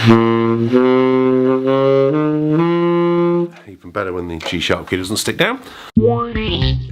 Even better when the G sharp key doesn't stick down. Morning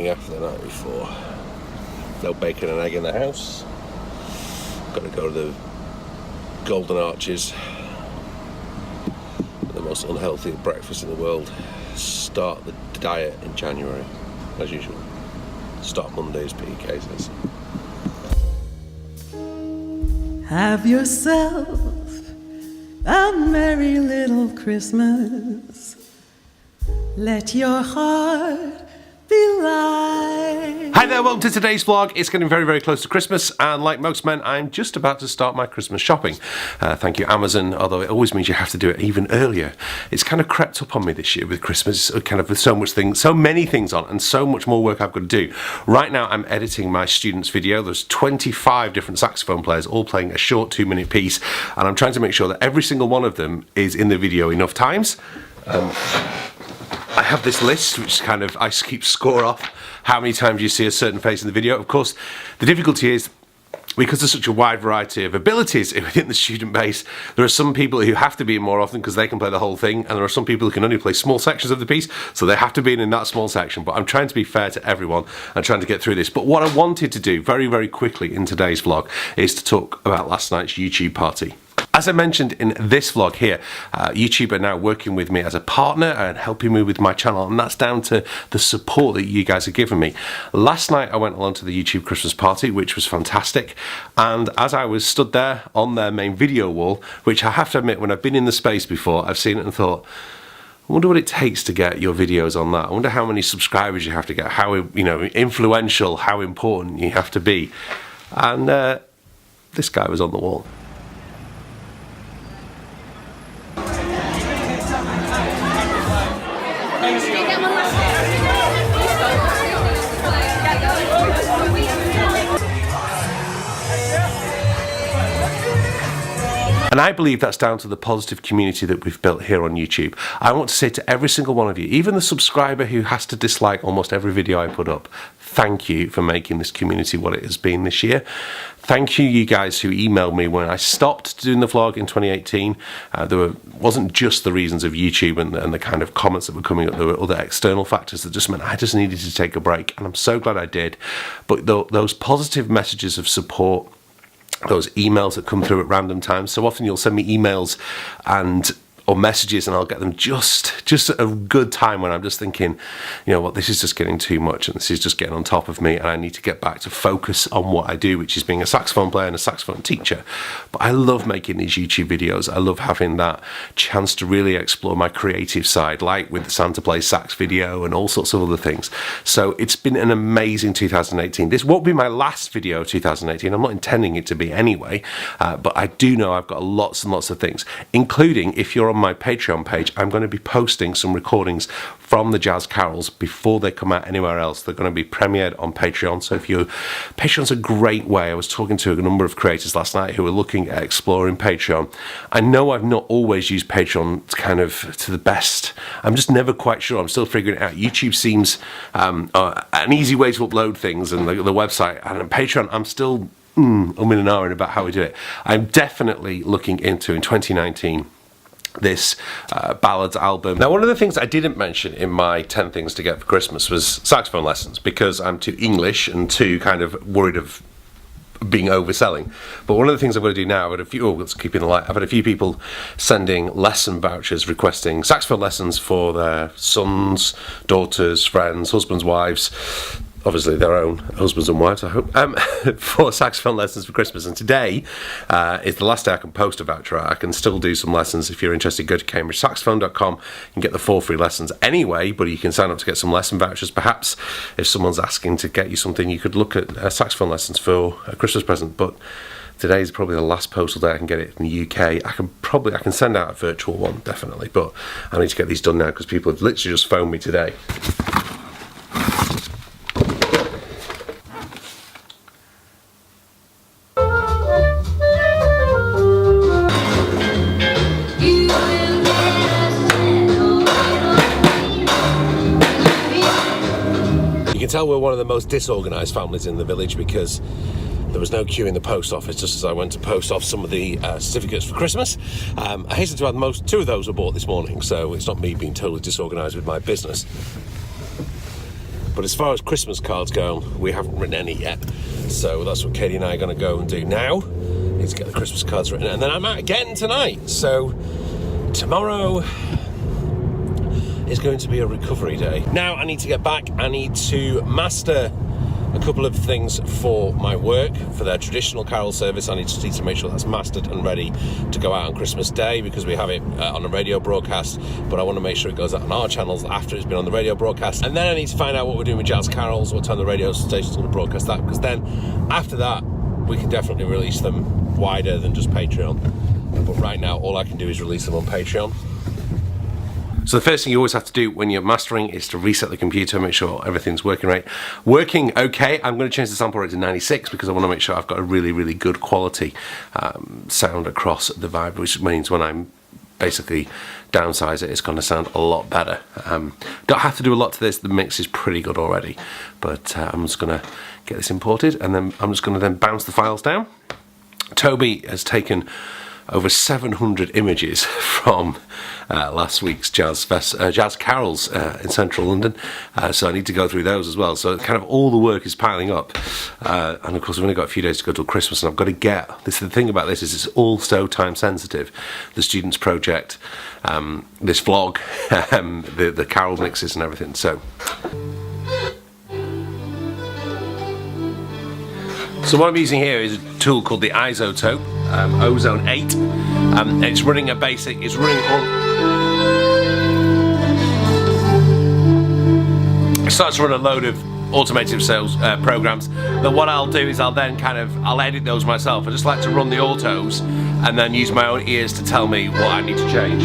after the night before. No bacon and egg in the house. Got to go to the Golden Arches. The most unhealthy breakfast in the world. Start the diet in January, as usual. Start Mondays, PK says. Have yourself a merry little Christmas. Let your heart be light. Hi there, welcome to today's vlog. It's getting very, very close to Christmas, and like most men, I'm just about to start my Christmas shopping. Thank you, Amazon, although it always means you have to do it even earlier. It's kind of crept up on me this year with Christmas, kind of with so many things on, and so much more work I've got to do. Right now, I'm editing my students' video. There's 25 different saxophone players, all playing a short 2-minute piece, and I'm trying to make sure that every single one of them is in the video enough times. I have this list which kind of, I keep score off how many times you see a certain face in the video. Of course, the difficulty is, because there's such a wide variety of abilities within the student base, there are some people who have to be in more often because they can play the whole thing, and there are some people who can only play small sections of the piece, so they have to be in that small section. But I'm trying to be fair to everyone and trying to get through this. But what I wanted to do very, very quickly in today's vlog is to talk about last night's YouTube party. As I mentioned in this vlog here, YouTube are now working with me as a partner and helping me with my channel, and that's down to the support that you guys are giving me. Last night I went along to the YouTube Christmas party, which was fantastic, and as I was stood there on their main video wall, which I have to admit, when I've been in the space before, I've seen it and thought, I wonder what it takes to get your videos on that. I wonder how many subscribers you have to get, how influential, how important you have to be. And this guy was on the wall. And I believe that's down to the positive community that we've built here on YouTube. I want to say to every single one of you, even the subscriber who has to dislike almost every video I put up, thank you for making this community what it has been this year. Thank you guys who emailed me when I stopped doing the vlog in 2018. Wasn't just the reasons of YouTube and the kind of comments that were coming up. There were other external factors that just meant I just needed to take a break, and I'm so glad I did. But those positive messages of support, those emails that come through at random times. So often you'll send me emails or messages, and I'll get them just at a good time when I'm just thinking, you know what, this is just getting too much, and this is just getting on top of me, and I need to get back to focus on what I do, which is being a saxophone player and a saxophone teacher. But I love making these YouTube videos. I love having that chance to really explore my creative side, like with the Santa Plays Sax video and all sorts of other things. So it's been an amazing 2018. This won't be my last video of 2018. I'm not intending it to be anyway, but I do know I've got lots and lots of things, including, if you're on my Patreon page, I'm going to be posting some recordings from the Jazz Carols before they come out anywhere else. They're going to be premiered on Patreon. So Patreon's a great way. I was talking to a number of creators last night who were looking at exploring Patreon. I know I've not always used Patreon kind of to the best. I'm just never quite sure. I'm still figuring it out. YouTube seems an easy way to upload things, and the website, and Patreon, I'm still in an hour about how we do it. I'm definitely looking into, in 2019, this ballads album. Now, one of the things I didn't mention in my 10 things to get for Christmas was saxophone lessons, because I'm too English and too kind of worried of being overselling. But one of the things I'm going to do now, I've had a few people sending lesson vouchers requesting saxophone lessons for their sons, daughters, friends, husbands, wives, obviously their own husbands and wives, I hope, for saxophone lessons for Christmas. And today is the last day I can post a voucher. I can still do some lessons. If you're interested, go to cambridgesaxophone.com. You can get the 4 free lessons anyway, but you can sign up to get some lesson vouchers. Perhaps if someone's asking to get you something, you could look at saxophone lessons for a Christmas present. But Today's probably the last postal day I can get it in the UK. I can send out a virtual one, definitely, but I need to get these done now because people have literally just phoned me today. You can tell we're one of the most disorganised families in the village because there was no queue in the post office just as I went to post off some of the certificates for Christmas. I hasten to add two of those were bought this morning, so it's not me being totally disorganised with my business. But as far as Christmas cards go, we haven't written any yet, so that's what Katie and I are going to go and do now. Need to get the Christmas cards written, and then I'm out again tonight. So tomorrow is going to be a recovery day. Now I need to get back. I need to master a couple of things for my work, for their traditional carol service. I need to make sure that's mastered and ready to go out on Christmas Day because we have it on a radio broadcast, but I want to make sure it goes out on our channels after it's been on the radio broadcast. And then I need to find out what we're doing with Jazz Carols, what time the radio station's going to broadcast that, because then after that we can definitely release them wider than just Patreon. But right now all I can do is release them on Patreon. So the first thing you always have to do when you're mastering is to reset the computer, make sure everything's working right. Working okay. I'm going to change the sample rate to 96 because I want to make sure I've got a really, really good quality sound across the vibe, which means when I'm basically downsize it, it's going to sound a lot better. Don't have to do a lot to this. The mix is pretty good already, but I'm just going to get this imported and then I'm just going to then bounce the files down. Toby has taken over 700 images from last week's Jazz Carols in central London, so I need to go through those as well. So kind of all the work is piling up, and of course we've only got a few days to go till Christmas, and I've got to get this. The thing about this is it's all so time sensitive. The students' project, this vlog, the carol mixes and everything. So what I'm using here is a tool called the Isotope Ozone 8. It's running it's running on. It starts to run a load of automated sales programs. But what I'll do is I'll edit those myself. I just like to run the autos and then use my own ears to tell me what I need to change.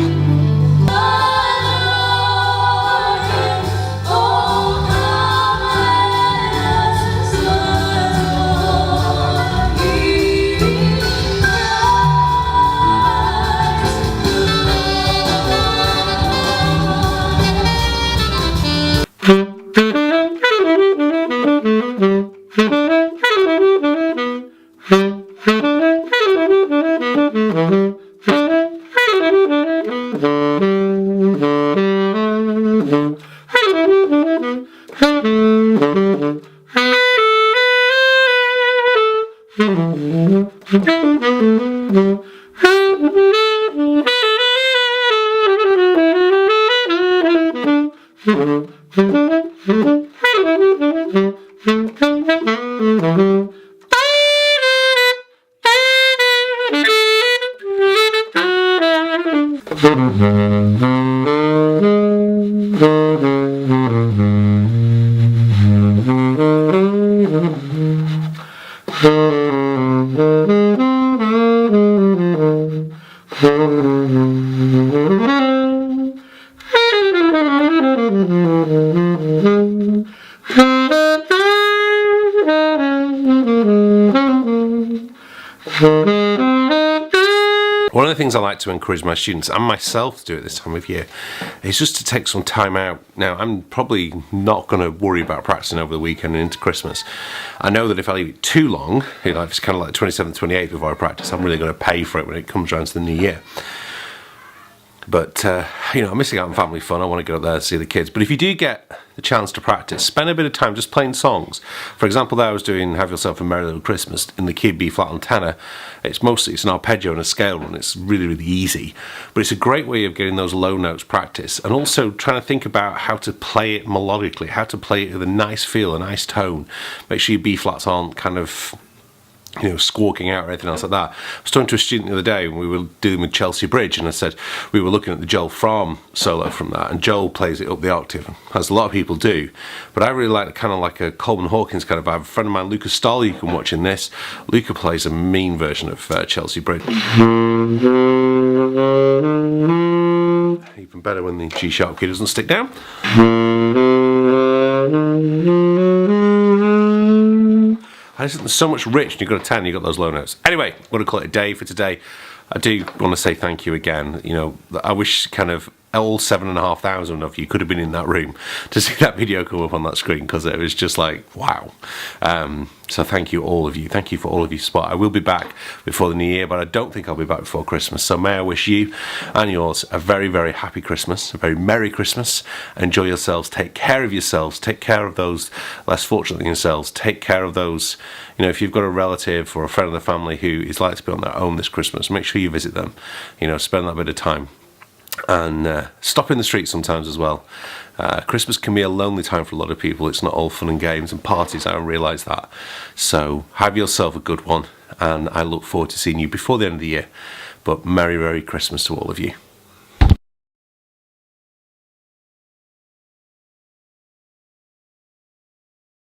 One of the things I like to encourage my students and myself to do at this time of year is just to take some time out. Now, I'm probably not going to worry about practicing over the weekend and into Christmas. I know that if I leave it too long, if it's kind of like 27th, 28th before I practice, I'm really going to pay for it when it comes around to the new year. But, I'm missing out on family fun. I want to go there and see the kids. But if you do get the chance to practice, spend a bit of time just playing songs. For example, there I was doing Have Yourself a Merry Little Christmas in the key B flat on tenor. It's an arpeggio and a scale run. It's really, really easy. But it's a great way of getting those low notes practice and also trying to think about how to play it melodically, how to play it with a nice feel, a nice tone. Make sure your B flats aren't kind of squawking out or anything else like that. I was talking to a student the other day and we were dealing with Chelsea Bridge, and I said we were looking at the Joel Fromm solo from that, and Joel plays it up the octave, as a lot of people do, but I really like kind of like a Coleman Hawkins kind of vibe. A friend of mine, Luca Stoll, you can watch in this. Luca plays a mean version of Chelsea Bridge. Even better when the G sharp key doesn't stick down. There's so much rich, and you've got a 10, you've got those low notes. Anyway, I'm going to call it a day for today. I do want to say thank you again. I wish kind of all 7,500 of you could have been in that room to see that video come up on that screen, because it was just like, wow. So thank you, all of you. Thank you for all of your support. I will be back before the new year, but I don't think I'll be back before Christmas. So may I wish you and yours a very, very happy Christmas, a very Merry Christmas. Enjoy yourselves. Take care of yourselves. Take care of those less fortunate than yourselves. Take care of those, if you've got a relative or a friend of the family who is likely to be on their own this Christmas, make sure you visit them. Spend that bit of time. And stop in the street sometimes as well. Christmas can be a lonely time for a lot of people. It's not all fun and games and parties, I realise that. So have yourself a good one, and I look forward to seeing you before the end of the year. But Merry, Merry Christmas to all of you.